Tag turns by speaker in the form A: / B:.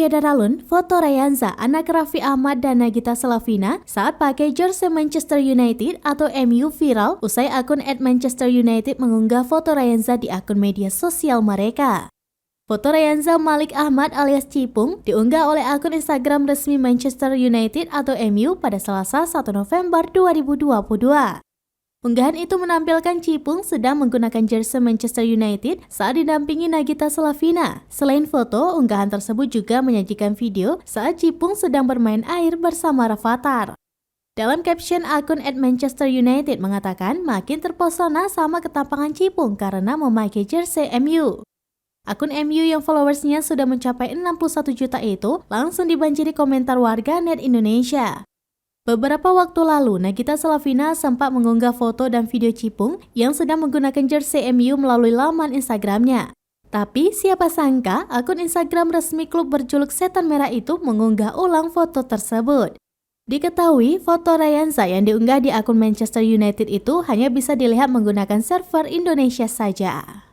A: Daralun, foto Rayanza, anak Raffi Ahmad dan Nagita Slavina saat pakai jersey Manchester United atau MU viral usai akun @manchesterunited mengunggah foto Rayanza di akun media sosial mereka. Foto Rayanza Malik Ahmad alias Cipung diunggah oleh akun Instagram resmi Manchester United atau MU pada Selasa 1 November 2022. Unggahan itu menampilkan Cipung sedang menggunakan jersey Manchester United saat didampingi Nagita Slavina. Selain foto, unggahan tersebut juga menyajikan video saat Cipung sedang bermain air bersama Rafathar. Dalam caption, akun @manchesterunited mengatakan makin terpesona sama ketampangan Cipung karena memakai jersey MU. Akun MU yang followersnya sudah mencapai 61 juta itu langsung dibanjiri komentar warga net Indonesia. Beberapa waktu lalu, Nagita Slavina sempat mengunggah foto dan video Cipung yang sedang menggunakan jersey MU melalui laman Instagramnya. Tapi siapa sangka akun Instagram resmi klub berjuluk Setan Merah itu mengunggah ulang foto tersebut. Diketahui foto Rayanza yang diunggah di akun Manchester United itu hanya bisa dilihat menggunakan server Indonesia saja.